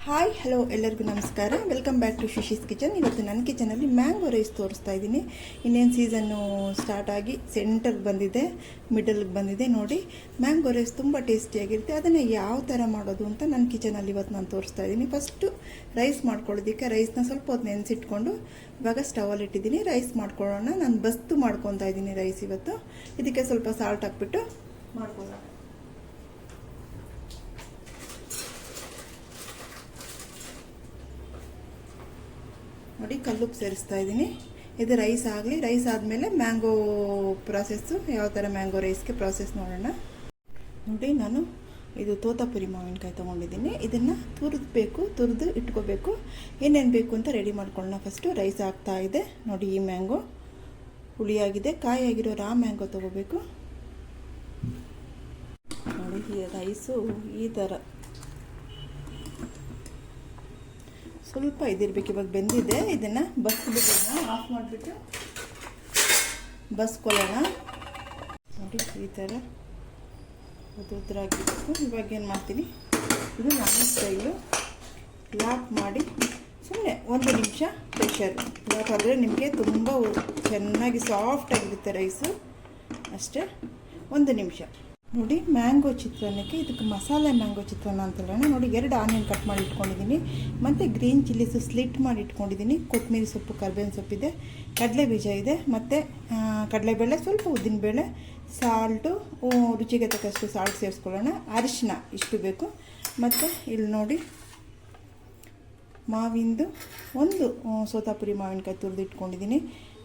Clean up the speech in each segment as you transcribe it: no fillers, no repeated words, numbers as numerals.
Hi hello ಎಲ್ಲರಿಗೂ ನಮಸ್ಕಾರ. Welcome back to Shishi's kitchen. ಇವತ್ತು ನನ್ನ ಕಿಚನಲ್ಲಿ ಮ್ಯಾಂಗೋ ರೈಸ್ ತೋರಿಸ್ತಾ ಇದ್ದೀನಿ. ಇನ್ನೇನು ಸೀಸನ್ನು ಸ್ಟಾರ್ಟ್ ಆಗಿ ಸೆಂಟರ್ಗೆ ಬಂದಿದೆ, ಮಿಡಲ್ಗೆ ಬಂದಿದೆ. ನೋಡಿ, ಮ್ಯಾಂಗೋ ರೈಸ್ ತುಂಬ ಟೇಸ್ಟಿಯಾಗಿರುತ್ತೆ. ಅದನ್ನು ಯಾವ ಥರ ಮಾಡೋದು ಅಂತ ನನ್ನ ಕಿಚನಲ್ಲಿ ಇವತ್ತು ನಾನು ತೋರಿಸ್ತಾ ಇದ್ದೀನಿ. ಫಸ್ಟು ರೈಸ್ ಮಾಡ್ಕೊಳ್ಳೋದಕ್ಕೆ ರೈಸ್ನ ಸ್ವಲ್ಪ ಹೊತ್ತು ನೆನೆಸಿಟ್ಕೊಂಡು ಇವಾಗ ಸ್ಟವಲ್ಲಿ ಇಟ್ಟಿದ್ದೀನಿ. ರೈಸ್ ಮಾಡ್ಕೊಳ್ಳೋಣ. ನಾನು ಬಸ್ತು ಮಾಡ್ಕೊತಾ ಇದ್ದೀನಿ ರೈಸ್ ಇವತ್ತು. ಇದಕ್ಕೆ ಸ್ವಲ್ಪ ಸಾಲ್ಟ್ ಹಾಕ್ಬಿಟ್ಟು ಮಾಡ್ಕೊಳ್ಳೋಣ. ನೋಡಿ, ಕಲ್ಲುಪ್ಪು ಸೇರಿಸ್ತಾ ಇದ್ದೀನಿ. ಇದು ರೈಸ್ ಆಗಲಿ. ರೈಸ್ ಆದಮೇಲೆ ಮ್ಯಾಂಗೋ ಪ್ರಾಸೆಸ್ಸು, ಯಾವ ಥರ ಮ್ಯಾಂಗೋ ರೈಸ್ಗೆ ಪ್ರಾಸೆಸ್ ನೋಡೋಣ. ನೋಡಿ, ನಾನು ಇದು ತೋತಾಪುರಿ ಮಾವಿನಕಾಯಿ ತೊಗೊಂಡಿದ್ದೀನಿ. ಇದನ್ನು ತುರಿದು ಇಟ್ಕೋಬೇಕು. ಏನೇನು ಬೇಕು ಅಂತ ರೆಡಿ ಮಾಡ್ಕೊಳ್ಳೋಣ. ಫಸ್ಟು ರೈಸ್ ಆಗ್ತಾ ಇದೆ. ನೋಡಿ, ಈ ಮ್ಯಾಂಗೋ ಹುಳಿಯಾಗಿದೆ. ಕಾಯಿಯಾಗಿರೋ ರಾ ಮ್ಯಾಂಗೋ ತೊಗೋಬೇಕು. ನೋಡಿ, ಈ ರೈಸು ಈ ಥರ ಸ್ವಲ್ಪ ಇದಿರಬೇಕು. ಇವಾಗ ಬೆಂದಿದೆ. ಇದನ್ನು ಬಸ್ಬಿಡೋಣ. ಆಫ್ ಮಾಡಿಬಿಟ್ಟು ಬಸ್ಕೊಳ್ಳೋಣ. ನೋಡಿ, ಈ ಥರ ಉದ್ರಾಗಿರಬೇಕು. ಇವಾಗ ಏನು ಮಾಡ್ತೀನಿ, ಇದು ನನ್ನ ಸ್ಟೈಲು. ಲಾಕ್ ಮಾಡಿ ಸುಮ್ಮನೆ 1 ನಿಮಿಷ ಪ್ರೆಷರ್. ಯಾಕಂದರೆ ನಿಮಗೆ ತುಂಬ ಚೆನ್ನಾಗಿ ಸಾಫ್ಟಾಗಿರುತ್ತೆ ರೈಸು. ಅಷ್ಟೇ, 1 ನಿಮಿಷ. ನೋಡಿ, ಮ್ಯಾಂಗೋ ಚಿತ್ರಾನ್ನಕ್ಕೆ ಇದಕ್ಕೆ ಮಸಾಲೆ ಮ್ಯಾಂಗೋ ಚಿತ್ರಾನ್ನ ಅಂತ ಹೇಳೋಣ. ನೋಡಿ, 2 ಆನಿಯನ್ ಕಟ್ ಮಾಡಿ ಇಟ್ಕೊಂಡಿದ್ದೀನಿ. ಮತ್ತು ಗ್ರೀನ್ ಚಿಲ್ಲೀಸು ಸ್ಲಿಟ್ ಮಾಡಿ ಇಟ್ಕೊಂಡಿದ್ದೀನಿ. ಕೊತ್ತಂಬರಿ ಸೊಪ್ಪು, ಕರ್ಬೇವಿನ ಸೊಪ್ಪಿದೆ, ಕಡಲೆ ಬೀಜ ಇದೆ, ಮತ್ತು ಕಡಲೆಬೇಳೆ, ಸ್ವಲ್ಪ ಉದ್ದಿನಬೇಳೆ, ಸಾಲ್ಟು, ರುಚಿಗೆ ತಕ್ಕಷ್ಟು ಸಾಲ್ಟ್ ಸೇರಿಸ್ಕೊಳ್ಳೋಣ. ಅರಿಶಿನ ಇಷ್ಟು ಬೇಕು. ಮತ್ತು ಇಲ್ಲಿ ನೋಡಿ, ಮಾವಿಂದು ಒಂದು ಸೋತಾಪುರಿ ಮಾವಿನಕಾಯಿ ತುರಿದು ಇಟ್ಕೊಂಡಿದ್ದೀನಿ.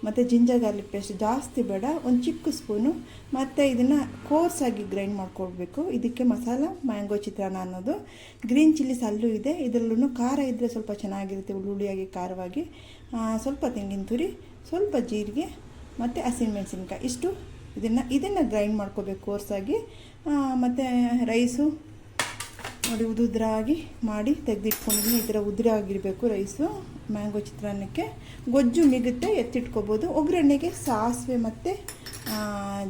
ಮತ್ತು ಜಿಂಜರ್ ಗಾರ್ಲಿಕ್ ಪೇಸ್ಟ್ ಜಾಸ್ತಿ ಬೇಡ, 1 ಚಿಕ್ಕ ಸ್ಪೂನು. ಮತ್ತು ಇದನ್ನು ಕೋರ್ಸಾಗಿ ಗ್ರೈಂಡ್ ಮಾಡ್ಕೊಳ್ಬೇಕು. ಇದಕ್ಕೆ ಮಸಾಲ ಮ್ಯಾಂಗೋ ಚಿತ್ರಾನ್ನ ಅನ್ನೋದು. ಗ್ರೀನ್ ಚಿಲ್ಲೀಸ್ ಅಲ್ಲೂ ಇದೆ. ಇದರಲ್ಲೂ ಖಾರ ಇದ್ದರೆ ಸ್ವಲ್ಪ ಚೆನ್ನಾಗಿರುತ್ತೆ, ಹುಳಿಯಾಗಿ ಖಾರವಾಗಿ. ಸ್ವಲ್ಪ ತೆಂಗಿನ ತುರಿ, ಸ್ವಲ್ಪ ಜೀರಿಗೆ ಮತ್ತು ಹಸಿಮೆಣಸಿನ್ಕಾಯಿ ಇಷ್ಟು. ಇದನ್ನು ಗ್ರೈಂಡ್ ಮಾಡ್ಕೋಬೇಕು ಕೋರ್ಸಾಗಿ. ಮತ್ತು ರೈಸು ನೋಡಿ, ಉದುದ್ರಾಗಿ ಮಾಡಿ ತೆಗೆದಿಟ್ಕೊಂಡಿದ್ದೀನಿ. ಈ ಥರ ಉದುರಾಗಿರಬೇಕು ರೈಸು. ಮ್ಯಾಂಗೋ ಚಿತ್ರಾನ್ನಕ್ಕೆ ಗೊಜ್ಜು ಮಿಗುತ್ತೆ, ಎತ್ತಿಟ್ಕೋಬೋದು. ಒಗ್ಗರಣೆಗೆ ಸಾಸಿವೆ ಮತ್ತು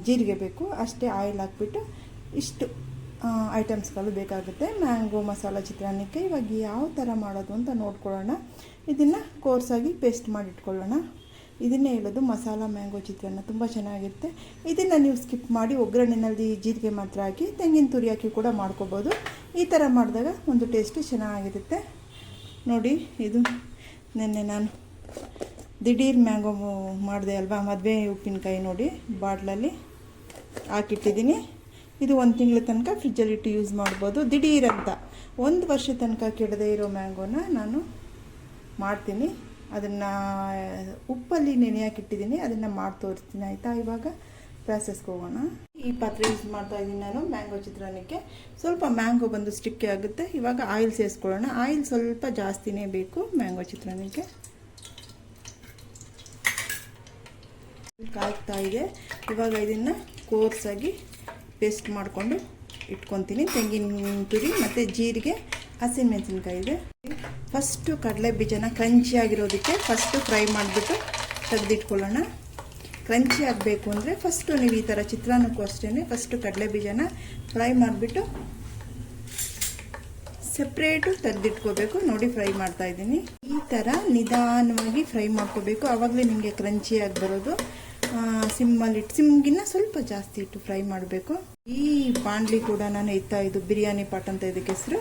ಜೀರಿಗೆ ಬೇಕು ಅಷ್ಟೇ. ಆಯಿಲ್ ಹಾಕ್ಬಿಟ್ಟು ಇಷ್ಟು ಐಟಮ್ಸ್ಗಳು ಬೇಕಾಗುತ್ತೆ ಮ್ಯಾಂಗೋ ಮಸಾಲ ಚಿತ್ರಾನ್ನಕ್ಕೆ. ಇವಾಗ ಯಾವ ಥರ ಮಾಡೋದು ಅಂತ ನೋಡ್ಕೊಳ್ಳೋಣ. ಇದನ್ನು ಕೋರ್ಸಾಗಿ ಪೇಸ್ಟ್ ಮಾಡಿ ಇಟ್ಕೊಳ್ಳೋಣ. ಇದನ್ನೇ ಹೇಳೋದು ಮಸಾಲ ಮ್ಯಾಂಗೋ ಚಿತ್ರಾನ್ನ, ತುಂಬ ಚೆನ್ನಾಗಿರುತ್ತೆ. ಇದನ್ನು ನೀವು ಸ್ಕಿಪ್ ಮಾಡಿ ಒಗ್ಗರಣೆಯಲ್ಲಿ ಜೀರಿಗೆ ಮಾತ್ರ ಹಾಕಿ ತೆಂಗಿನ ತುರಿ ಹಾಕಿ ಕೂಡ ಮಾಡ್ಕೋಬೋದು. ಈ ಥರ ಮಾಡಿದಾಗ ಒಂದು ಟೇಸ್ಟು ಚೆನ್ನಾಗಿರುತ್ತೆ. ನೋಡಿ, ಇದು ನೆನ್ನೆ ನಾನು ದಿಢೀರ್ ಮ್ಯಾಂಗೋ ಮಾಡಿದೆ ಅಲ್ವಾ, ಮದುವೆ ಉಪ್ಪಿನಕಾಯಿ. ನೋಡಿ, ಬಾಟ್ಲಲ್ಲಿ ಹಾಕಿಟ್ಟಿದ್ದೀನಿ. ಇದು 1 ತಿಂಗಳ ತನಕ ಫ್ರಿಜ್ಜಲ್ಲಿಟ್ಟು ಯೂಸ್ ಮಾಡ್ಬೋದು. ದಿಢೀರ್ ಅಂತ 1 ವರ್ಷ ತನಕ ಕೆಡದೇ ಇರೋ ಮ್ಯಾಂಗೋನ ನಾನು ಮಾಡ್ತೀನಿ. ಅದನ್ನು ಉಪ್ಪಲ್ಲಿ ನೆನೆ ಹಾಕಿಟ್ಟಿದ್ದೀನಿ. ಅದನ್ನು ಮಾಡಿ ತೋರಿಸ್ತೀನಿ, ಆಯಿತಾ? ಇವಾಗ ಪ್ರಾಸೆಸ್ಗೆ ಹೋಗೋಣ. ಈ ಪಾತ್ರೆ ಯೂಸ್ ಮಾಡ್ತಾ ಇದ್ದೀನಿ ನಾನು ಮ್ಯಾಂಗೋ ಚಿತ್ರಾನ್ನಕ್ಕೆ. ಸ್ವಲ್ಪ ಮ್ಯಾಂಗೋ ಬಂದು ಸ್ಟಿಕ್ಕಿ ಆಗುತ್ತೆ. ಇವಾಗ ಆಯಿಲ್ ಸೇರಿಸ್ಕೊಳ್ಳೋಣ. ಆಯಿಲ್ ಸ್ವಲ್ಪ ಜಾಸ್ತಿನೇ ಬೇಕು ಮ್ಯಾಂಗೋ ಚಿತ್ರಾನ್ನಕ್ಕೆ. ಕಾಯ್ತಾ ಇದೆ. ಇವಾಗ ಇದನ್ನು ಕೋರ್ಸಾಗಿ ಪೇಸ್ಟ್ ಮಾಡಿಕೊಂಡು ಇಟ್ಕೊತೀನಿ. ತೆಂಗಿನ ತುರಿ ಮತ್ತು ಜೀರಿಗೆ, ಹಸಿಮೆಣಸಿನ್ಕಾಯಿ ಇದೆ. ಫಸ್ಟು ಕಡಲೆ ಬೀಜನ ಕ್ರಂಚಿ ಆಗಿರೋದಕ್ಕೆ ಫಸ್ಟು ಫ್ರೈ ಮಾಡಿಬಿಟ್ಟು ತೆಗೆದಿಟ್ಕೊಳ್ಳೋಣ. ಕ್ರಂಚಿ ಆಗಬೇಕು ಅಂದರೆ ಫಸ್ಟು ನೀವು ಈ ಥರ ಚಿತ್ರಾನ್ನಕ್ಕೂ ಅಷ್ಟೇ ಫಸ್ಟು ಕಡಲೆ ಬೀಜನ ಫ್ರೈ ಮಾಡಿಬಿಟ್ಟು ಸಪ್ರೇಟು ತೆಗೆದಿಟ್ಕೋಬೇಕು. ನೋಡಿ, ಫ್ರೈ ಮಾಡ್ತಾಯಿದ್ದೀನಿ. ಈ ಥರ ನಿಧಾನವಾಗಿ ಫ್ರೈ ಮಾಡ್ಕೋಬೇಕು. ಆವಾಗಲೇ ನಿಮಗೆ ಕ್ರಂಚಿಯಾಗಿ ಬರೋದು. ಸಿಮ್ಗಿನ್ನ ಸ್ವಲ್ಪ ಜಾಸ್ತಿ ಇಟ್ಟು ಫ್ರೈ ಮಾಡಬೇಕು. ಈ ಬಾಣಲಿ ಕೂಡ ನಾನು ಇದು ಬಿರಿಯಾನಿ ಪಾಟ್ ಅಂತ ಇದಕ್ಕೆ ಹೆಸರು.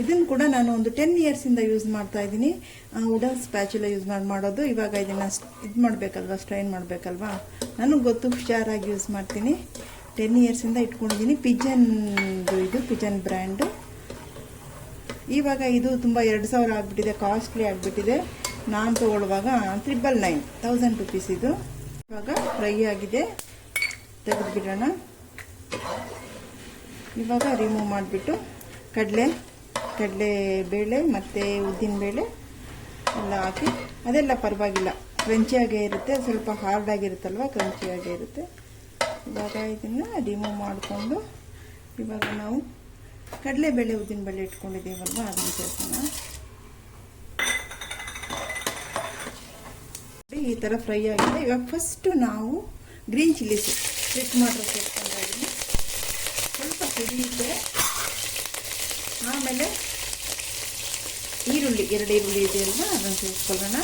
ಇದನ್ನು ಕೂಡ ನಾನು ಒಂದು 10 ಇಯರ್ಸಿಂದ ಯೂಸ್ ಮಾಡ್ತಾ ಇದ್ದೀನಿ. ವುಡನ್ ಸ್ಪ್ಯಾಚುಲ ಯೂಸ್ ಮಾಡೋದು. ಇವಾಗ ಇದನ್ನು ಇದು ಮಾಡಬೇಕಲ್ವ, ಸ್ಟ್ರೈನ್ ಮಾಡಬೇಕಲ್ವಾ. ನನಗೆ ಗೊತ್ತು, ಹುಷಾರಾಗಿ ಯೂಸ್ ಮಾಡ್ತೀನಿ. 10 ಇಯರ್ಸಿಂದ ಇಟ್ಕೊಂಡಿದ್ದೀನಿ. ಇದು ಪಿಜನ್ ಬ್ರ್ಯಾಂಡು. ಇವಾಗ ಇದು ತುಂಬ 2000 ಆಗಿಬಿಟ್ಟಿದೆ, ಕಾಸ್ಟ್ಲಿ ಆಗಿಬಿಟ್ಟಿದೆ. ನಾನು ತೊಗೊಳ್ಳುವಾಗ 999 ರೂಪೀಸ್ ಇದು. ಇವಾಗ ಫ್ರೈ ಆಗಿದೆ, ತೆಗೆದುಬಿಡೋಣ. ಇವಾಗ ರಿಮೂವ್ ಮಾಡಿಬಿಟ್ಟು ಕಡಲೆಬೇಳೆ ಮತ್ತು ಉದ್ದಿನಬೇಳೆ ಎಲ್ಲ ಹಾಕಿ, ಅದೆಲ್ಲ ಪರವಾಗಿಲ್ಲ, ಕ್ರಂಚಿಯಾಗೇ ಇರುತ್ತೆ. ಸ್ವಲ್ಪ ಹಾರ್ಡಾಗಿರುತ್ತಲ್ವ, ಕ್ರಂಚಿಯಾಗೇ ಇರುತ್ತೆ. ಇವಾಗ ಇದನ್ನು ರಿಮೂವ್ ಮಾಡಿಕೊಂಡು ಇವಾಗ ನಾವು ಕಡಲೆಬೇಳೆ ಉದ್ದಿನಬೇಳೆ ಇಟ್ಕೊಂಡಿದ್ದೀವಲ್ವ, ಅದನ್ನು ಸೇರಿಸೋಣ. ಈ ಥರ ಫ್ರೈ ಆಗಿದೆ. ಇವಾಗ ಫಸ್ಟು ನಾವು ಗ್ರೀನ್ ಚಿಲ್ಲೀಸು ಸ್ಪ್ಲಿಟ್ ಮಾಡಿ ಸೇರಿಸ್ತಾ ಇದ್ದೀನಿ. ಸ್ವಲ್ಪ ಸಿಡಿಯುತ್ತೆ. ಆಮೇಲೆ ಈರುಳ್ಳಿ 2 ಈರುಳ್ಳಿ ಇದೆ ಅಲ್ವಾ, ಅದನ್ನು ಸೇರಿಸ್ಕೊಳ್ಳೋಣ.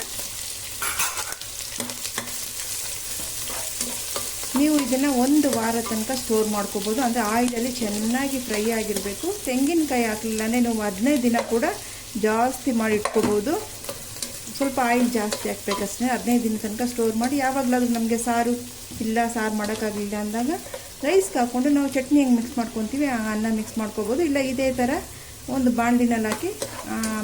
ನೀವು ಇದನ್ನು 1 ವಾರ ತನಕ ಸ್ಟೋರ್ ಮಾಡ್ಕೋಬೋದು. ಅಂದರೆ ಆಯಿಲಲ್ಲಿ ಚೆನ್ನಾಗಿ ಫ್ರೈ ಆಗಿರಬೇಕು. ತೆಂಗಿನಕಾಯಿ ಹಾಕಲಿಲ್ಲನೇ ನೀವು 15 ದಿನ ಕೂಡ ಜಾಸ್ತಿ ಮಾಡಿ ಇಟ್ಕೋಬೋದು. ಸ್ವಲ್ಪ ಆಯಿಲ್ ಜಾಸ್ತಿ ಹಾಕ್ಬೇಕಷ್ಟೇ. 15 ದಿನ ತನಕ ಸ್ಟೋರ್ ಮಾಡಿ ಯಾವಾಗಲಾದ್ರೂ ನಮಗೆ ಸಾರು ಮಾಡೋಕ್ಕಾಗಲಿಲ್ಲ ಅಂದಾಗ ರೈಸ್ಗೆ ಹಾಕ್ಕೊಂಡು ನಾವು ಚಟ್ನಿ ಹೆಂಗೆ ಮಿಕ್ಸ್ ಮಾಡ್ಕೊತೀವಿ ಅನ್ನ ಮಿಕ್ಸ್ ಮಾಡ್ಕೋಬೋದು. ಇಲ್ಲ ಇದೇ ಥರ ಒಂದು ಬಾಣಲಿನಲ್ಲಿ ಹಾಕಿ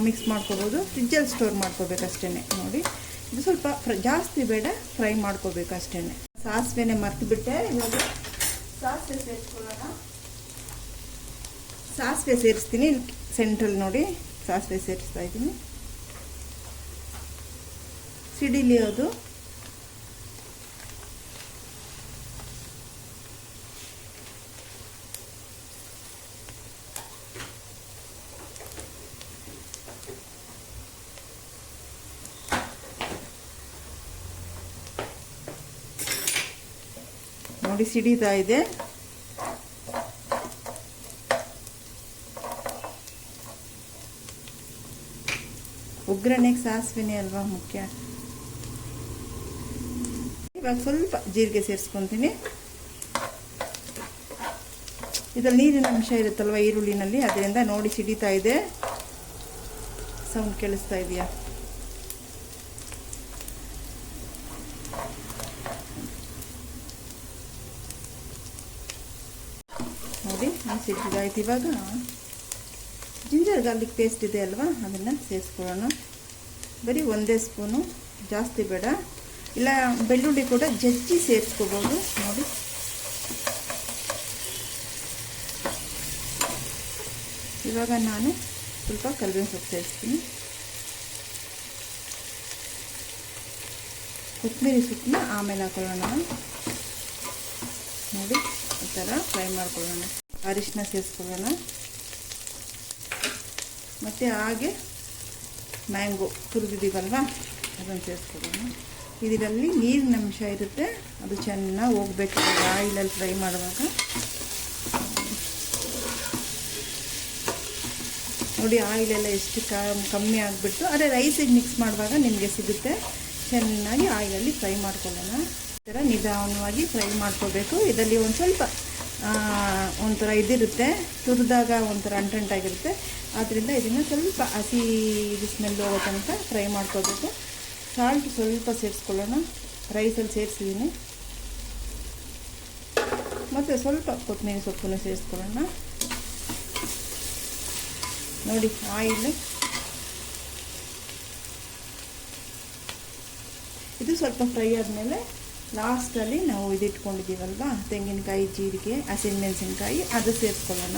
ಮಿಕ್ಸ್ ಮಾಡ್ಕೋಬೋದು. ಫ್ರಿಜ್ಜಲ್ಲಿ ಸ್ಟೋರ್ ಮಾಡ್ಕೋಬೇಕಷ್ಟೇ. ನೋಡಿ, ಇದು ಸ್ವಲ್ಪ ಜಾಸ್ತಿ ಬೇಡ, ಫ್ರೈ ಮಾಡ್ಕೋಬೇಕು ಅಷ್ಟೇ. ಸಾಸಿವೆನೇ ಮರ್ತುಬಿಟ್ಟೆ. ಇವಾಗ ಸಾಸಿವೆ ಸೇರಿಸ್ಕೊಳ್ಳೋಣ. ಸಾಸಿವೆ ಸೇರಿಸ್ತೀನಿ. ಸೆಂಟ್ರಲ್ಲಿ ನೋಡಿ ಸಾಸಿವೆ ಸೇರಿಸ್ತಾ ಇದ್ದೀನಿ. ಸಿಡಿಲಿ ಅದು. ನೋಡಿ ಸಿಡಿತಾ ಇದೆ. ಒಗ್ಗರಣೆಗೆ ಸಾಸಿವೆನೇ ಅಲ್ವಾ ಮುಖ್ಯ. ಇವಾಗ ಸ್ವಲ್ಪ ಜೀರಿಗೆ ಸೇರಿಸ್ಕೊತೀನಿ. ಇದರಲ್ಲಿ ನೀರಿನ ಅಂಶ ಇರುತ್ತಲ್ವ ಈರುಳ್ಳಿನಲ್ಲಿ, ಅದರಿಂದ ನೋಡಿ ಸಿಡಿತಾ ಇದೆ. ಸೌಂಡ್ ಕೇಳಿಸ್ತಾ ಇದೆಯಾ? ನೋಡಿ ಸಿಡಿದಾಯ್ತು. ಇವಾಗ ಜಿಂಜರ್ ಗಾರ್ಲಿಕ್ ಪೇಸ್ಟ್ ಇದೆ ಅಲ್ವಾ, ಅದನ್ನು ಸೇರಿಸ್ಕೊಳ್ಳೋಣ. ಬರೀ 1 ಸ್ಪೂನು, ಜಾಸ್ತಿ ಬೇಡ. ಇಲ್ಲ ಬೆಳ್ಳುಳ್ಳಿ ಕೂಡ ಜಜ್ಜಿ ಸೇರಿಸ್ಕೋಬೋದು. ನೋಡಿ, ಇವಾಗ ನಾನು ಸ್ವಲ್ಪ ಕರಿಬೇವಿನ ಸೊಪ್ಪು ಸೇರಿಸ್ತೀನಿ. ಕೊತ್ತಂಬರಿ ಸೊಪ್ಪನ್ನ ಆಮೇಲೆ ಹಾಕೊಳ್ಳೋಣ. ನೋಡಿ ಈ ಥರ ಫ್ರೈ ಮಾಡ್ಕೊಳ್ಳೋಣ. ಅರಿಶಿನ ಸೇರಿಸ್ಕೊಳ್ಳೋಣ. ಮತ್ತು ಹಾಗೆ ಮ್ಯಾಂಗೋ ತುರಿದಿದ್ದೀವಲ್ವ, ಅದನ್ನು ಸೇರಿಸ್ಕೊಳ್ಳೋಣ. ಇದರಲ್ಲಿ ನೀರಿನ ಅಂಶ ಇರುತ್ತೆ, ಅದು ಚೆನ್ನಾಗಿ ಹೋಗ್ಬೇಕು ಆಯಿಲಲ್ಲಿ ಫ್ರೈ ಮಾಡುವಾಗ. ನೋಡಿ ಆಯಿಲೆಲ್ಲ ಎಷ್ಟು ಕಮ್ಮಿ ಆಗಿಬಿಟ್ಟು, ಅದೇ ರೈಸಿಗೆ ಮಿಕ್ಸ್ ಮಾಡುವಾಗ ನಿಮಗೆ ಸಿಗುತ್ತೆ. ಚೆನ್ನಾಗಿ ಆಯಿಲಲ್ಲಿ ಫ್ರೈ ಮಾಡ್ಕೊಳ್ಳೋಣ. ಈ ಥರ ನಿಧಾನವಾಗಿ ಫ್ರೈ ಮಾಡ್ಕೋಬೇಕು. ಇದರಲ್ಲಿ ಒಂದು ಸ್ವಲ್ಪ ಒಂಥರ ಇದಿರುತ್ತೆ, ತುರಿದಾಗ ಒಂಥರ ಅಂಟಂಟಾಗಿರುತ್ತೆ. ಆದ್ದರಿಂದ ಇದನ್ನು ಸ್ವಲ್ಪ ಹಸಿ ಸ್ಮೆಲ್ ಹೋಗೋ ತನಕ ಫ್ರೈ ಮಾಡ್ಕೋಬೇಕು. ಸಾಲ್ಟ್ ಸ್ವಲ್ಪ ಸೇರಿಸ್ಕೊಳ್ಳೋಣ. ರೈಸಲ್ಲಿ ಸೇರಿಸಿದ್ದೀನಿ. ಮತ್ತು ಸ್ವಲ್ಪ ಕೊತ್ತಂಬರಿ ಸೊಪ್ಪನ್ನು ಸೇರಿಸ್ಕೊಳ್ಳೋಣ. ನೋಡಿ ಆಯಿಲ್ ಇದು ಸ್ವಲ್ಪ ಫ್ರೈ ಆದಮೇಲೆ ಲಾಸ್ಟಲ್ಲಿ ನಾವು ಇದಿಟ್ಕೊಂಡಿದ್ದೀವಲ್ವ ತೆಂಗಿನಕಾಯಿ, ಜೀರಿಗೆ, ಹಸಿಮೆಣಸಿನ್ಕಾಯಿ, ಅದು ಸೇರಿಸ್ಕೊಳ್ಳೋಣ.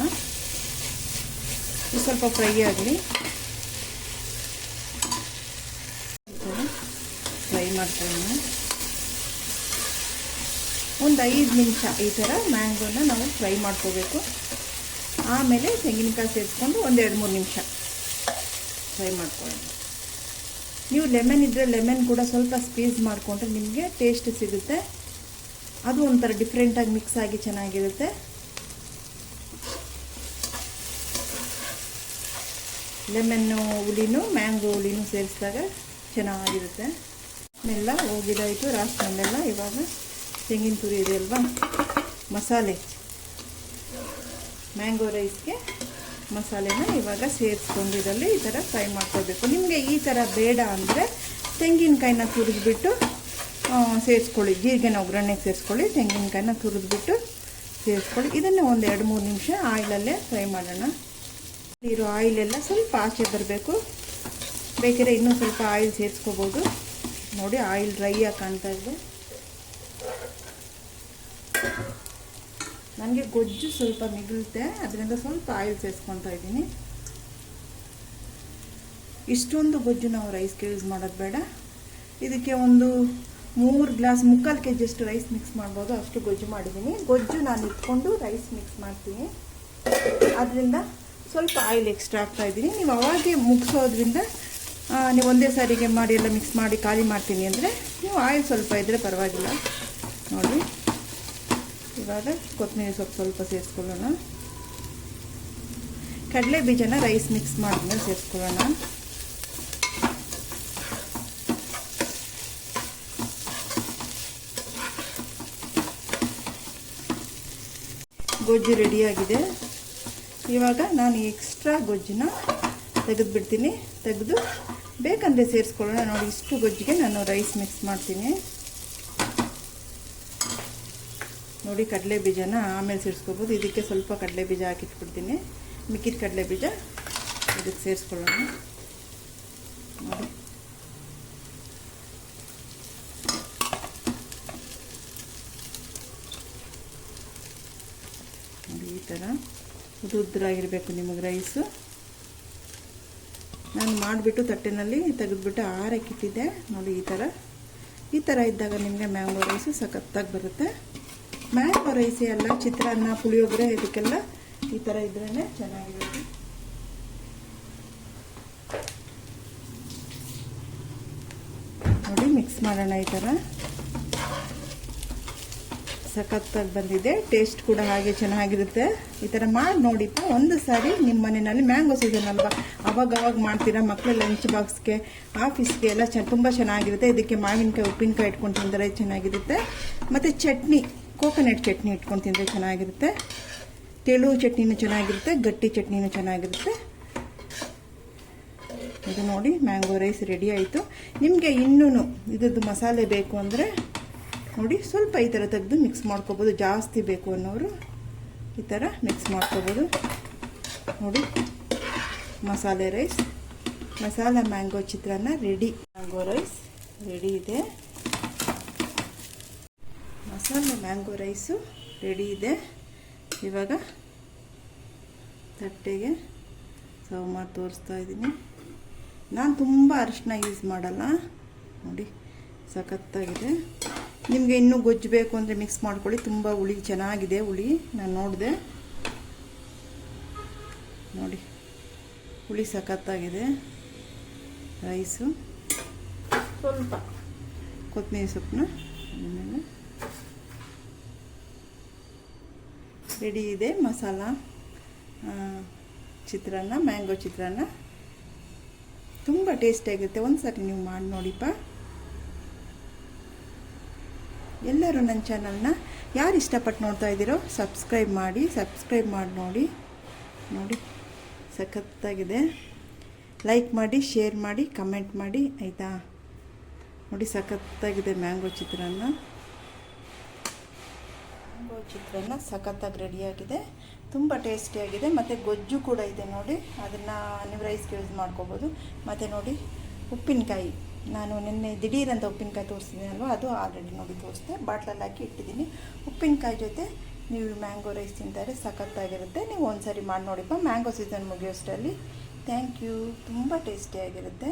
ಇದು ಸ್ವಲ್ಪ ಫ್ರೈ ಆಗಲಿ. ಫ್ರೈ ಮಾಡ್ಕೊಳ್ಳೋಣ. ಒಂದು 5 ನಿಮಿಷ ಈ ಥರ ಮ್ಯಾಂಗೋನ ನಾವು ಫ್ರೈ ಮಾಡ್ಕೋಬೇಕು. ಆಮೇಲೆ ತೆಂಗಿನಕಾಯಿ ಸೇರಿಸ್ಕೊಂಡು ಒಂದು 2-3 ನಿಮಿಷ ಫ್ರೈ ಮಾಡ್ಕೊಳ್ಳೋಣ. ನೀವು ಲೆಮನ್ ಇದ್ದರೆ ಲೆಮನ್ ಕೂಡ ಸ್ವಲ್ಪ ಸ್ಕ್ವೀಸ್ ಮಾಡಿಕೊಂಡ್ರೆ ನಿಮಗೆ ಟೇಸ್ಟ್ ಸಿಗುತ್ತೆ. ಅದು ಒಂಥರ ಡಿಫ್ರೆಂಟಾಗಿ ಮಿಕ್ಸ್ ಆಗಿ ಚೆನ್ನಾಗಿರುತ್ತೆ. ಲೆಮನ್ನು ಹುಳಿನೂ ಮ್ಯಾಂಗೋ ಹುಳಿನೂ ಸೇರಿಸಿದಾಗ ಚೆನ್ನಾಗಿರುತ್ತೆ. ಎಲ್ಲ ಹೋಗಿದಾಯಿತು ರಾಸ್ಮೆಲ್ಲ. ಇವಾಗ ತೆಂಗಿನ ತುರಿ ಇದೆ ಅಲ್ವಾ, ಮಸಾಲೆ ಮ್ಯಾಂಗೋ ರೈಸ್ಗೆ ಮಸಾಲೆನ ಇವಾಗ ಸೇರಿಸ್ಕೊಂಡಿದ್ದಲ್ಲಿ ಈ ಥರ ಫ್ರೈ ಮಾಡ್ಕೋಬೇಕು. ನಿಮಗೆ ಈ ಥರ ಬೇಡ ಅಂದರೆ ತೆಂಗಿನಕಾಯಿನ ತುರಿದ್ಬಿಟ್ಟು ಸೇರಿಸ್ಕೊಳ್ಳಿ. ಜೀರಿಗೆನ ಒಗ್ಗರಣೆಗೆ ಸೇರಿಸ್ಕೊಳ್ಳಿ, ತೆಂಗಿನಕಾಯಿನ ತುರಿದ್ಬಿಟ್ಟು ಸೇರಿಸ್ಕೊಳ್ಳಿ. ಇದನ್ನು ಒಂದು 2-3 ನಿಮಿಷ ಆಯಿಲಲ್ಲೇ ಫ್ರೈ ಮಾಡೋಣ. ಇರೋ ಆಯಿಲೆಲ್ಲ ಸ್ವಲ್ಪ ಆಚೆ ಬರಬೇಕು. ಬೇಕಿದ್ರೆ ಇನ್ನೂ ಸ್ವಲ್ಪ ಆಯಿಲ್ ಸೇರಿಸ್ಕೋಬೋದು. ನೋಡಿ ಆಯಿಲ್ ಡ್ರೈ ಆಗಿ ಕಾಣ್ತಾ ಇದೆ. ನನಗೆ ಗೊಜ್ಜು ಸ್ವಲ್ಪ ಮಿಗುಳುತ್ತೆ, ಅದರಿಂದ ಸ್ವಲ್ಪ ಆಯಿಲ್ ಸೇರಿಸ್ಕೊತಾ ಇದ್ದೀನಿ. ಇಷ್ಟೊಂದು ಗೊಜ್ಜು ನಾವು ರೈಸ್ಗೆ ಯೂಸ್ ಮಾಡೋದು ಬೇಡ. ಇದಕ್ಕೆ ಒಂದು 3 ಗ್ಲಾಸ್ 3/4 kg ಅಷ್ಟು ರೈಸ್ ಮಿಕ್ಸ್ ಮಾಡ್ಬೋದು, ಅಷ್ಟು ಗೊಜ್ಜು ಮಾಡಿದ್ದೀನಿ. ಗೊಜ್ಜು ನಾನು ಇಟ್ಕೊಂಡು ರೈಸ್ ಮಿಕ್ಸ್ ಮಾಡ್ತೀನಿ, ಅದರಿಂದ ಸ್ವಲ್ಪ ಆಯಿಲ್ ಎಕ್ಸ್ಟ್ರಾ ಹಾಕ್ತಾಯಿದ್ದೀನಿ. ನೀವು ಅವಾಗೆ ಮುಗಿಸೋದ್ರಿಂದ ನೀವು ಒಂದೇ ಸಾರಿಗೆ ಮಾಡಿ ಎಲ್ಲ ಮಿಕ್ಸ್ ಮಾಡಿ ಖಾಲಿ ಮಾಡ್ತೀನಿ ಅಂದರೆ ನೀವು ಆಯಿಲ್ ಸ್ವಲ್ಪ ಇದ್ದರೆ ಪರವಾಗಿಲ್ಲ. ನೋಡಿ ಇವಾಗ ಕೊತ್ತಂಬರಿ ಸೊಪ್ಪು ಸ್ವಲ್ಪ ಸೇರಿಸ್ಕೊಳ್ಳೋಣ. ಕಡಲೆ ಬೀಜನ ರೈಸ್ ಮಿಕ್ಸ್ ಮಾಡಿದ್ಮೇಲೆ ಸೇರಿಸ್ಕೊಳ್ಳೋಣ. ಗೊಜ್ಜು ರೆಡಿಯಾಗಿದೆ. ಇವಾಗ ನಾನು ಎಕ್ಸ್ಟ್ರಾ ಗೊಜ್ಜನ್ನ ತೆಗೆದುಬಿಡ್ತೀನಿ. ತೆಗೆದು ಬೇಕಂದರೆ ಸೇರಿಸ್ಕೊಳ್ಳೋಣ. ನೋಡಿ, ಇಷ್ಟು ಗೊಜ್ಜಿಗೆ ನಾನು ರೈಸ್ ಮಿಕ್ಸ್ ಮಾಡ್ತೀನಿ. ನೋಡಿ, ಕಡಲೆ ಬೀಜನ ಆಮೇಲೆ ಸೇರಿಸ್ಕೋಬೋದು. ಇದಕ್ಕೆ ಸ್ವಲ್ಪ ಕಡಲೆ ಬೀಜ ಹಾಕಿಟ್ಬಿಡ್ತೀನಿ. ಮಿಕ್ಕಿದ ಕಡಲೆ ಬೀಜ ಇದಕ್ಕೆ ಸೇರಿಸ್ಕೊಳ್ಳೋಣ. ನೋಡಿ, ನೋಡಿ ಈ ಥರ ಉದ್ರಾಗಿರಬೇಕು ನಿಮಗೆ ರೈಸು. ನಾನು ಮಾಡಿಬಿಟ್ಟು ತಟ್ಟೆನಲ್ಲಿ ತೆಗೆದುಬಿಟ್ಟು ಆರಕ್ಕಿಟ್ಟಿದ್ದೆ. ನೋಡಿ, ಈ ಥರ ಇದ್ದಾಗ ನಿಮಗೆ ಮ್ಯಾಂಗೋ ರೈಸು ಸಖತ್ತಾಗಿ ಬರುತ್ತೆ. ಮ್ಯಾಂಗೋ ರೈಸೇ ಅಲ್ಲ, ಚಿತ್ರಾನ್ನ, ಪುಳಿಯೋಗರೆ ಇದಕ್ಕೆಲ್ಲ ಈ ಥರ ಇದ್ರೇ ಚೆನ್ನಾಗಿರುತ್ತೆ. ನೋಡಿ, ಮಿಕ್ಸ್ ಮಾಡೋಣ. ಈ ಥರ ಸಖತ್ತಾಗಿ ಬಂದಿದೆ. ಟೇಸ್ಟ್ ಕೂಡ ಹಾಗೆ ಚೆನ್ನಾಗಿರುತ್ತೆ. ಈ ಥರ ಮಾಡಿ ನೋಡಿಪ್ಪ ಒಂದು ಸಾರಿ ನಿಮ್ಮ ಮನೆಯಲ್ಲಿ. ಮ್ಯಾಂಗೋ ಸೀಸನ್ ಅಲ್ವಾ, ಅವಾಗ ಮಾಡ್ತೀರಾ. ಮಕ್ಕಳ ಲಂಚ್ ಬಾಕ್ಸ್ಗೆ, ಆಫೀಸ್ಗೆ ಎಲ್ಲ ತುಂಬ ಚೆನ್ನಾಗಿರುತ್ತೆ. ಇದಕ್ಕೆ ಮಾವಿನಕಾಯಿ, ಉಪ್ಪಿನಕಾಯಿ ಇಟ್ಕೊಂಡು ತಿಂದರೆ ಚೆನ್ನಾಗಿರುತ್ತೆ. ಮತ್ತು ಚಟ್ನಿ, ಕೋಕೋನಟ್ ಚಟ್ನಿ ಇಟ್ಕೊಂಡು ತಿಂದರೆ ಚೆನ್ನಾಗಿರುತ್ತೆ. ತೆಳು ಚಟ್ನಿನೂ ಚೆನ್ನಾಗಿರುತ್ತೆ, ಗಟ್ಟಿ ಚಟ್ನಿನೂ ಚೆನ್ನಾಗಿರುತ್ತೆ. ಇದು ನೋಡಿ, ಮ್ಯಾಂಗೋ ರೈಸ್ ರೆಡಿ ಆಯಿತು. ನಿಮಗೆ ಇನ್ನೂ ಇದ್ರದ್ದು ಮಸಾಲೆ ಬೇಕು ಅಂದರೆ ನೋಡಿ, ಸ್ವಲ್ಪ ಈ ಥರ ತೆಗೆದು ಮಿಕ್ಸ್ ಮಾಡ್ಕೋಬೋದು. ಜಾಸ್ತಿ ಬೇಕು ಅನ್ನೋರು ಈ ಥರ ಮಿಕ್ಸ್ ಮಾಡ್ಕೋಬೋದು. ನೋಡಿ, ಮಸಾಲೆ ರೈಸ್, ಮಸಾಲ ಮ್ಯಾಂಗೋ ಚಿತ್ರಾನ್ನ ರೆಡಿ. ಮ್ಯಾಂಗೋ ರೈಸ್ ರೆಡಿ ಇದೆ. ಮಸಾಲೆ ಮ್ಯಾಂಗೋ ರೈಸು ರೆಡಿ ಇದೆ. ಇವಾಗ ತಟ್ಟೆಗೆ ಸರ್ವ್ ಮಾಡಿ ತೋರಿಸ್ತಾ ಇದ್ದೀನಿ. ನಾನು ತುಂಬ ಅರಿಶಿನ ಯೂಸ್ ಮಾಡಲ್ಲ. ನೋಡಿ, ಸಖತ್ತಾಗಿದೆ. ನಿಮಗೆ ಇನ್ನೂ ಗೊಜ್ಜು ಬೇಕು ಅಂದರೆ ಮಿಕ್ಸ್ ಮಾಡ್ಕೊಳ್ಳಿ. ತುಂಬ ಹುಳಿ ಚೆನ್ನಾಗಿದೆ. ಹುಳಿ ನಾನು ನೋಡಿದೆ. ನೋಡಿ, ಹುಳಿ ಸಖತ್ತಾಗಿದೆ. ರೈಸು ಸ್ವಲ್ಪ ಕೊತ್ತಂಬರಿ ಸೊಪ್ಪನ್ನ ಆಮೇಲೆ ರೆಡಿ ಇದೆ. ಮಸಾಲ ಚಿತ್ರಾನ್ನ, ಮ್ಯಾಂಗೋ ಚಿತ್ರಾನ್ನ ತುಂಬ ಟೇಸ್ಟಿಯಾಗಿರುತ್ತೆ. ಒಂದು ಸಾರಿ ನೀವು ಮಾಡಿ ನೋಡಿಪ್ಪ. ಎಲ್ಲರೂ ನನ್ನ ಚಾನಲ್ನ ಯಾರು ಇಷ್ಟಪಟ್ಟು ನೋಡ್ತಾ ಇದ್ದೀರೋ ಸಬ್ಸ್ಕ್ರೈಬ್ ಮಾಡಿ ನೋಡಿ. ನೋಡಿ, ಸಖತ್ತಾಗಿದೆ. ಲೈಕ್ ಮಾಡಿ, ಶೇರ್ ಮಾಡಿ, ಕಮೆಂಟ್ ಮಾಡಿ, ಆಯಿತಾ? ನೋಡಿ, ಸಖತ್ತಾಗಿದೆ ಮ್ಯಾಂಗೋ ಚಿತ್ರಾನ್ನ. ಮ್ಯಾಂಗೋ ಚಿತ್ರಾನ್ನ ಸಖತ್ತಾಗಿ ರೆಡಿಯಾಗಿದೆ. ತುಂಬ ಟೇಸ್ಟಿಯಾಗಿದೆ. ಮತ್ತು ಗೊಜ್ಜು ಕೂಡ ಇದೆ. ನೋಡಿ, ಅದನ್ನು ನೀವು ರೈಸ್ಗೆ ಯೂಸ್ ಮಾಡ್ಕೋಬೋದು. ಮತ್ತು ನೋಡಿ, ಉಪ್ಪಿನಕಾಯಿ ನಾನು ನಿನ್ನೆ ದಿಢೀರಂತ ಉಪ್ಪಿನಕಾಯಿ ತೋರಿಸಿದ್ದೀನಿ ಅಲ್ವ, ಅದು ಆಲ್ರೆಡಿ ನೋಡಿ ತೋರಿಸಿದೆ. ಬಾಟ್ಲಲ್ಲಿ ಹಾಕಿ ಇಟ್ಟಿದ್ದೀನಿ. ಉಪ್ಪಿನಕಾಯಿ ಜೊತೆ ನೀವು ಮ್ಯಾಂಗೋ ರೈಸ್ ತಿಂತಾರೆ ಸಖತ್ತಾಗಿರುತ್ತೆ. ನೀವು ಒಂದು ಸಾರಿ ಮಾಡಿ ನೋಡಿಪ್ಪ. ಮ್ಯಾಂಗೋ ಸೀಸನ್ ಮುಗಿಯೋಷ್ಟರಲ್ಲಿ. Thank you. ತುಂಬ ಟೇಸ್ಟಿಯಾಗಿರುತ್ತೆ.